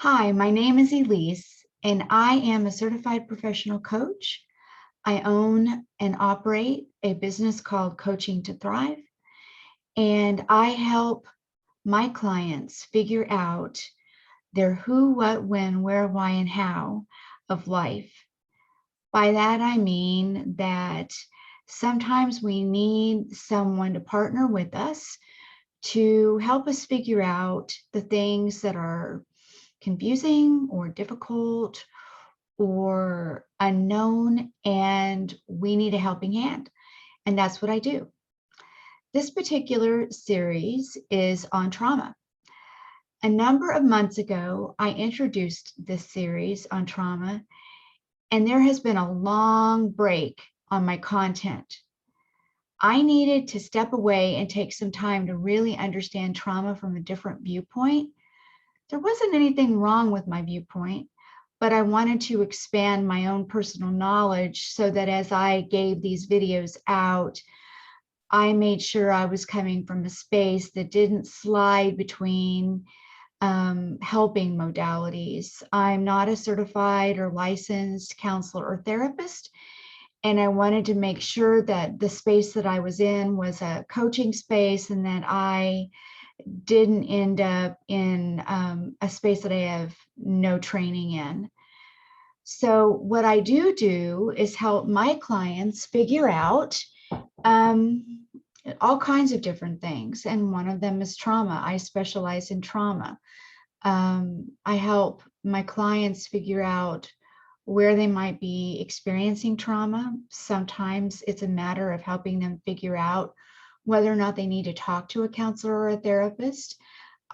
Hi, my name is Elise, and I am a certified professional coach. I own and operate a business called Coaching to Thrive, and I help my clients figure out their who, what, when, where, why, and how of life. By that, I mean that sometimes we need someone to partner with us to help us figure out the things that are confusing or difficult or unknown, and we need a helping hand. And that's what I do. This particular series is on trauma. A number of months ago, I introduced this series on trauma, and there has been a long break on my content. I needed to step away and take some time to really understand trauma from a different viewpoint. There wasn't anything wrong with my viewpoint, but I wanted to expand my own personal knowledge so that as I gave these videos out, I made sure I was coming from a space that didn't slide between helping modalities. I'm not a certified or licensed counselor or therapist, and I wanted to make sure that the space that I was in was a coaching space and that I didn't end up in a space that I have no training in. So what I do is help my clients figure out all kinds of different things. And one of them is trauma. I specialize in trauma. I help my clients figure out where they might be experiencing trauma. Sometimes it's a matter of helping them figure out whether or not they need to talk to a counselor or a therapist.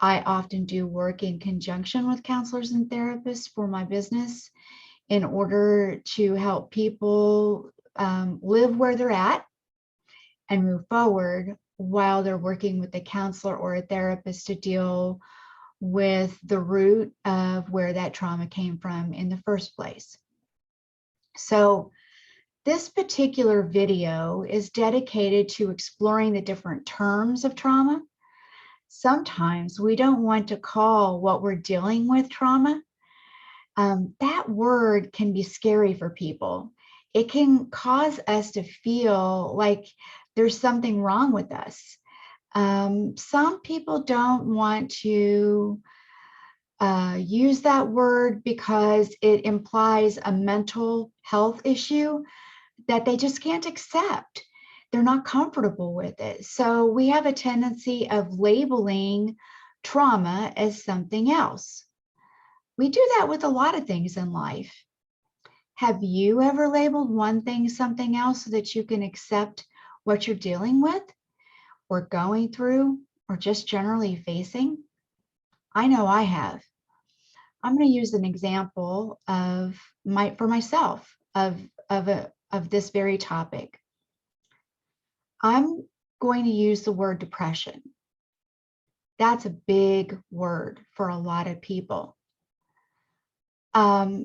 I often do work in conjunction with counselors and therapists for my business in order to help people live where they're at and move forward while they're working with a counselor or a therapist to deal with the root of where that trauma came from in the first place. So this particular video is dedicated to exploring the different terms of trauma. Sometimes we don't want to call what we're dealing with trauma. That word can be scary for people. It can cause us to feel like there's something wrong with us. Some people don't want to use that word because it implies a mental health issue that they just can't accept. They're not comfortable with it. So we have a tendency of labeling trauma as something else. We do that with a lot of things in life. Have you ever labeled one thing something else so that you can accept what you're dealing with or going through or just generally facing? I know I have. I'm going to use an example for myself of this very topic. I'm going to use the word depression. That's a big word for a lot of people. I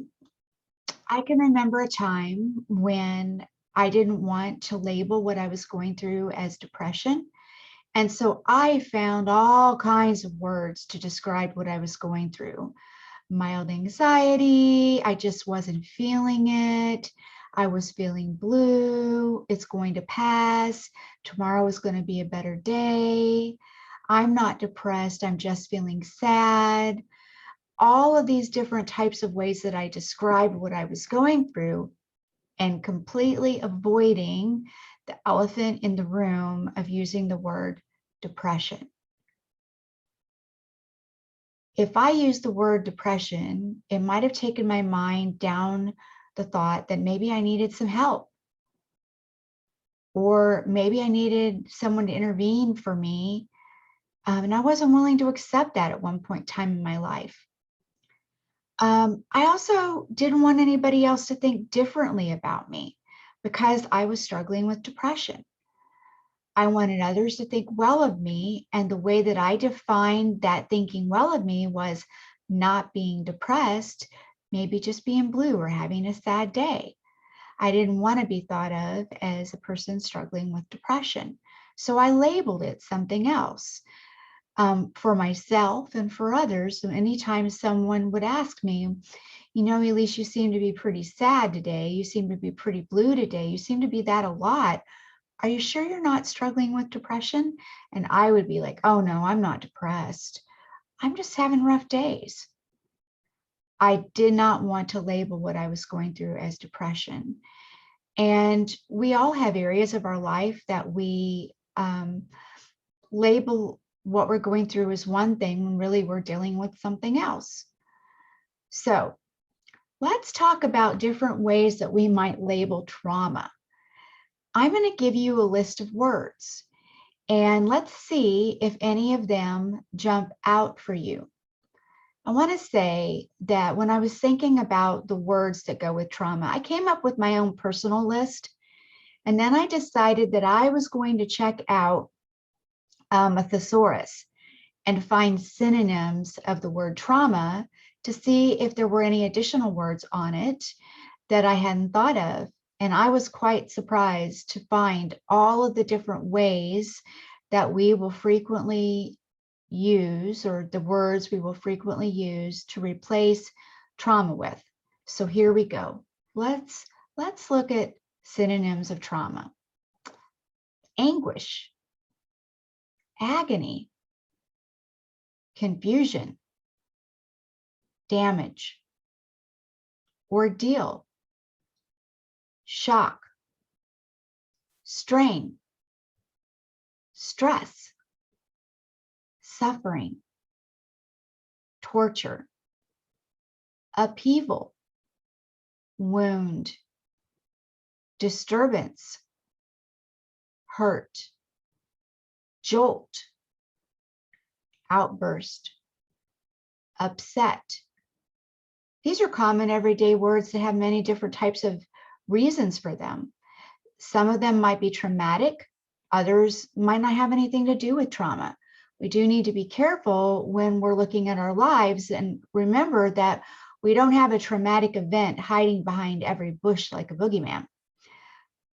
can remember a time when I didn't want to label what I was going through as depression. And so I found all kinds of words to describe what I was going through. Mild anxiety, I just wasn't feeling it. I was feeling blue. It's going to pass. Tomorrow is going to be a better day. I'm not depressed. I'm just feeling sad. All of these different types of ways that I described what I was going through and completely avoiding the elephant in the room of using the word depression. If I use the word depression, it might have taken my mind down the thought that maybe I needed some help, or maybe I needed someone to intervene for me. And I wasn't willing to accept that at one point in time in my life. I also didn't want anybody else to think differently about me because I was struggling with depression. I wanted others to think well of me, and the way that I defined that thinking well of me was not being depressed, maybe just being blue or having a sad day. I didn't want to be thought of as a person struggling with depression, so I labeled it something else. for myself and for others. So anytime someone would ask me, you know, Elise, you seem to be pretty sad today. You seem to be pretty blue today. You seem to be that a lot. Are you sure you're not struggling with depression? And I would be like, oh no, I'm not depressed. I'm just having rough days. I did not want to label what I was going through as depression. And we all have areas of our life that we label what we're going through as one thing when really we're dealing with something else. So let's talk about different ways that we might label trauma. I'm going to give you a list of words, and let's see if any of them jump out for you. I want to say that when I was thinking about the words that go with trauma, I came up with my own personal list, and then I decided that I was going to check out a thesaurus and find synonyms of the word trauma to see if there were any additional words on it that I hadn't thought of. And I was quite surprised to find all of the different ways that we will frequently use, or the words we will frequently use to replace trauma with. So here we go. Let's look at synonyms of trauma. Anguish, agony, confusion, damage, ordeal, shock, strain, stress, suffering, torture, upheaval, wound, disturbance, hurt, jolt, outburst, upset. These are common everyday words that have many different types of reasons for them. Some of them might be traumatic, others might not have anything to do with trauma. We do need to be careful when we're looking at our lives and remember that we don't have a traumatic event hiding behind every bush like a boogeyman.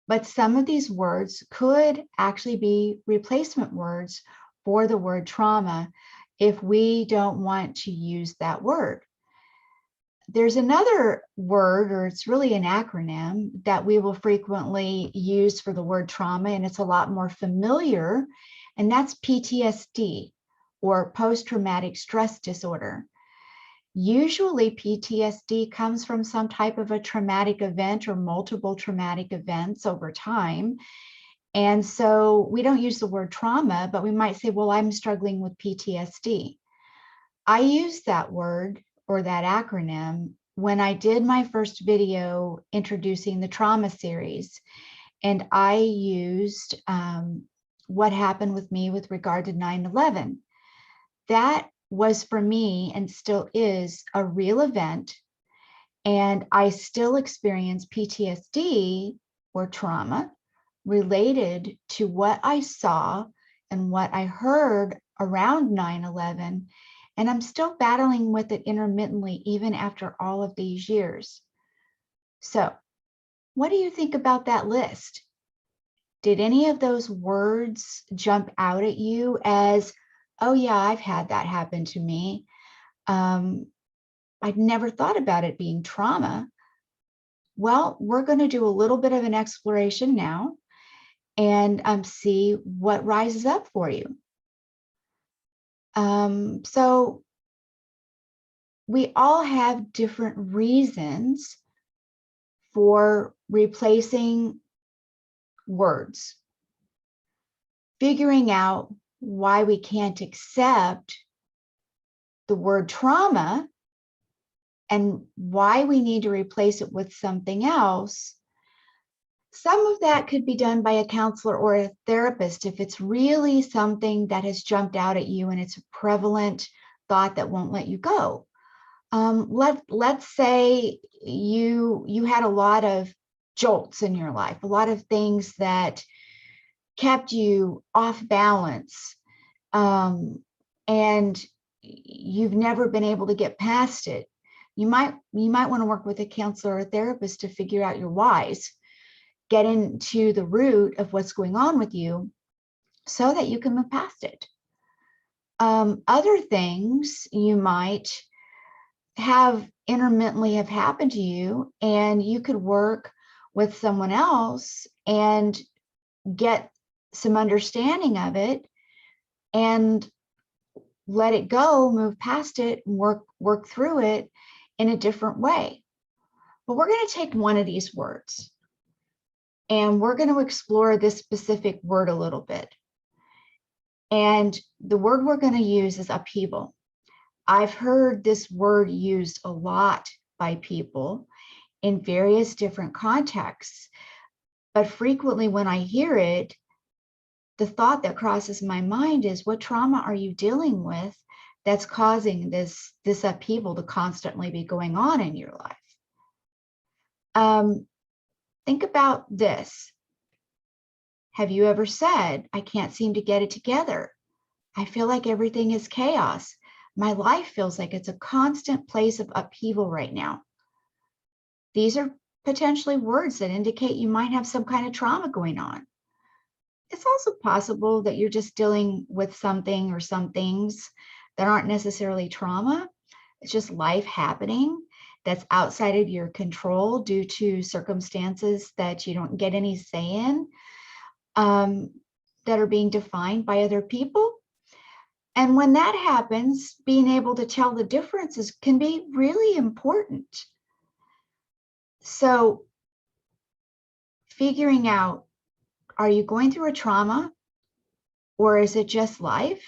But some of these words could actually be replacement words for the word trauma if we don't want to use that word. There's another word, or it's really an acronym, that we will frequently use for the word trauma, and it's a lot more familiar, and that's PTSD, or post-traumatic stress disorder. Usually PTSD comes from some type of a traumatic event or multiple traumatic events over time. And so we don't use the word trauma, but we might say, well, I'm struggling with PTSD. I use that word or that acronym when I did my first video introducing the trauma series. And I used what happened with me with regard to 9/11. That was for me, and still is, a real event. And I still experience PTSD or trauma related to what I saw and what I heard around 9/11. And I'm still battling with it intermittently, even after all of these years. So what do you think about that list? Did any of those words jump out at you as, oh yeah, I've had that happen to me? I'd never thought about it being trauma. Well, we're going to do a little bit of an exploration now and see what rises up for you. So we all have different reasons for replacing words. Figuring out why we can't accept the word trauma and why we need to replace it with something else. Some of that could be done by a counselor or a therapist if it's really something that has jumped out at you and it's a prevalent thought that won't let you go. Let's say you had a lot of jolts in your life, a lot of things that kept you off balance, and you've never been able to get past it. You might want to work with a counselor or a therapist to figure out your whys, get into the root of what's going on with you so that you can move past it. Other things you might have intermittently have happened to you, and you could work with someone else and get some understanding of it and let it go, move past it, and work through it in a different way. But we're going to take one of these words and we're going to explore this specific word a little bit. And the word we're going to use is upheaval. I've heard this word used a lot by people in various different contexts, but frequently when I hear it, the thought that crosses my mind is, what trauma are you dealing with that's causing this upheaval to constantly be going on in your life? Think about this. Have you ever said, I can't seem to get it together? I feel like everything is chaos. My life feels like it's a constant place of upheaval right now. These are potentially words that indicate you might have some kind of trauma going on. It's also possible that you're just dealing with something or some things that aren't necessarily trauma. It's just life happening that's outside of your control due to circumstances that you don't get any say in, that are being defined by other people. And when that happens, being able to tell the differences can be really important. So figuring out, are you going through a trauma or is it just life,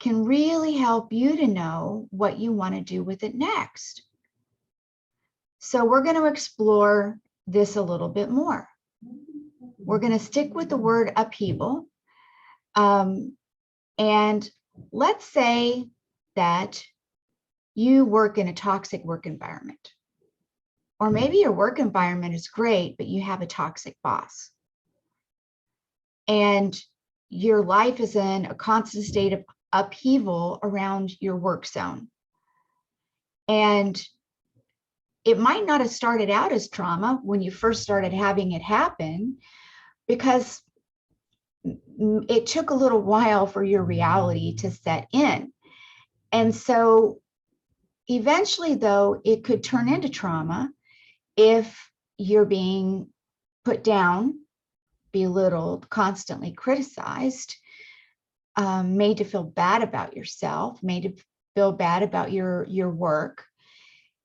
can really help you to know what you want to do with it next. So we're going to explore this a little bit more. We're going to stick with the word upheaval. And let's say that you work in a toxic work environment. Or maybe your work environment is great, but you have a toxic boss. And your life is in a constant state of upheaval around your work zone. And it might not have started out as trauma when you first started having it happen, because it took a little while for your reality to set in. And so eventually, though, it could turn into trauma if you're being put down, belittled, constantly criticized, made to feel bad about yourself, made to feel bad about your work.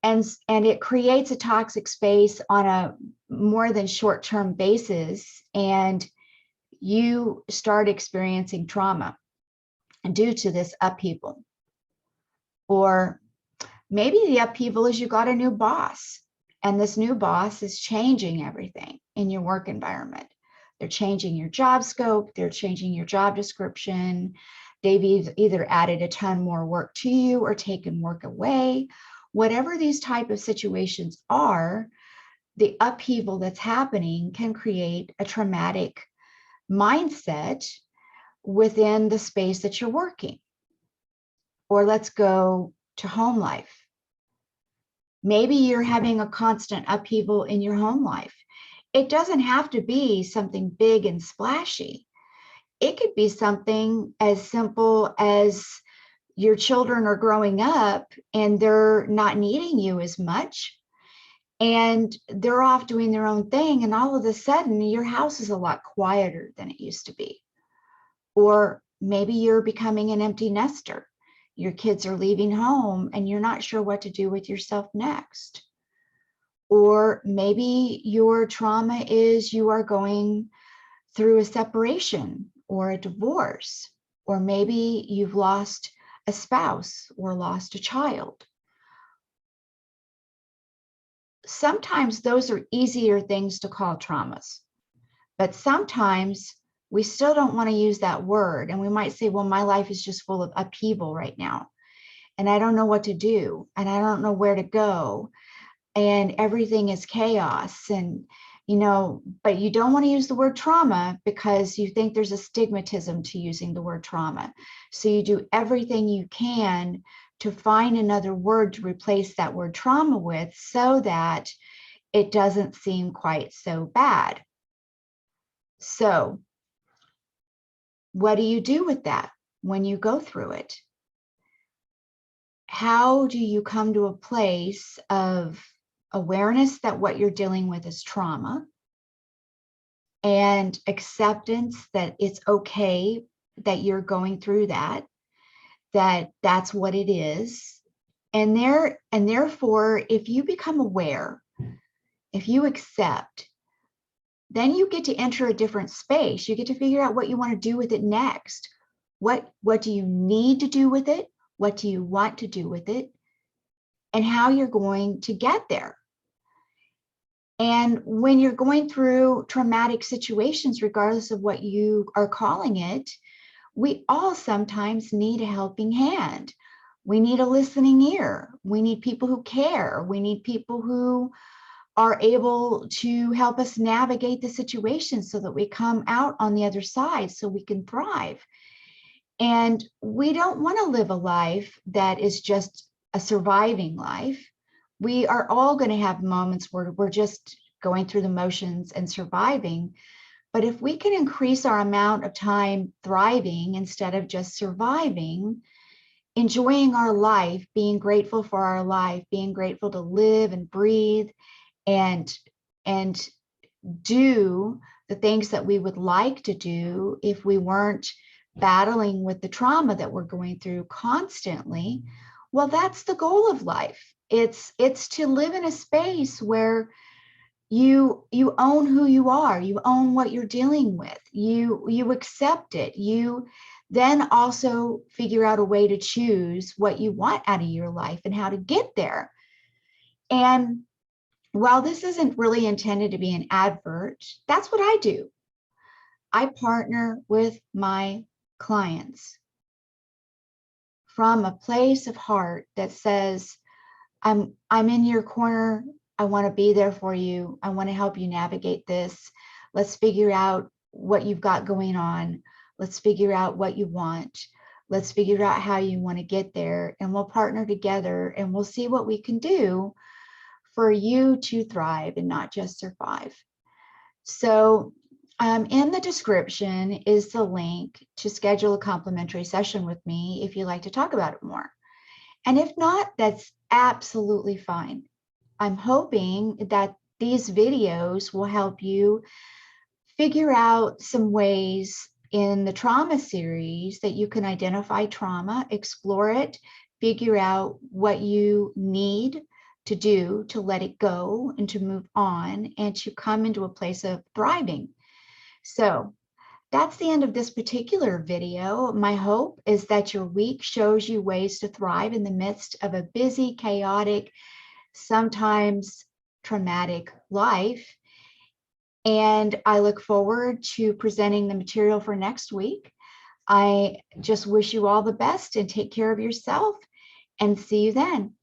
And it creates a toxic space on a more than short-term basis, and you start experiencing trauma due to this upheaval. Or maybe the upheaval is you got a new boss, and this new boss is changing everything in your work environment. They're changing your job scope, they're changing your job description. They've either added a ton more work to you or taken work away. Whatever these type of situations are, the upheaval that's happening can create a traumatic mindset within the space that you're working. Or let's go to home life. Maybe you're having a constant upheaval in your home life. It doesn't have to be something big and splashy. It could be something as simple as your children are growing up and they're not needing you as much, and they're off doing their own thing, and all of a sudden your house is a lot quieter than it used to be. Or maybe you're becoming an empty nester. Your kids are leaving home and you're not sure what to do with yourself next. Or maybe your trauma is you are going through a separation or a divorce, or maybe you've lost a spouse or lost a child. Sometimes those are easier things to call traumas, but sometimes we still don't want to use that word. And we might say, well, my life is just full of upheaval right now, and I don't know what to do, and I don't know where to go, and everything is chaos. And but you don't want to use the word trauma because you think there's a stigmatism to using the word trauma. So you do everything you can to find another word to replace that word trauma with, so that it doesn't seem quite so bad. So what do you do with that? when you go through it? How do you come to a place of awareness that what you're dealing with is trauma, and acceptance that it's okay that you're going through that, that's what it is. And therefore, if you become aware, if you accept, then you get to enter a different space. You get to figure out what you want to do with it next. What do you need to do with it? What do you want to do with it? And how you're going to get there. And when you're going through traumatic situations, regardless of what you are calling it, we all sometimes need a helping hand. We need a listening ear. We need people who care. We need people who are able to help us navigate the situation so that we come out on the other side so we can thrive. And we don't want to live a life that is just a surviving life. We are all going to have moments where we're just going through the motions and surviving. But if we can increase our amount of time thriving instead of just surviving, enjoying our life, being grateful for our life, being grateful to live and breathe and do the things that we would like to do if we weren't battling with the trauma that we're going through constantly, well, that's the goal of life. It's to live in a space where you own who you are, you own what you're dealing with, you accept it, you then also figure out a way to choose what you want out of your life and how to get there. And while this isn't really intended to be an advert, that's what I do. I partner with my clients from a place of heart that says, I'm in your corner. I want to be there for you. I want to help you navigate this. Let's figure out what you've got going on. Let's figure out what you want. Let's figure out how you want to get there. And we'll partner together and we'll see what we can do for you to thrive and not just survive. So in the description is the link to schedule a complimentary session with me if you'd like to talk about it more. And if not, that's absolutely fine. I'm hoping that these videos will help you figure out some ways in the trauma series that you can identify trauma, explore it, figure out what you need to do to let it go and to move on and to come into a place of thriving. So that's the end of this particular video. My hope is that your week shows you ways to thrive in the midst of a busy, chaotic, sometimes traumatic life. And I look forward to presenting the material for next week. I just wish you all the best and take care of yourself, and see you then.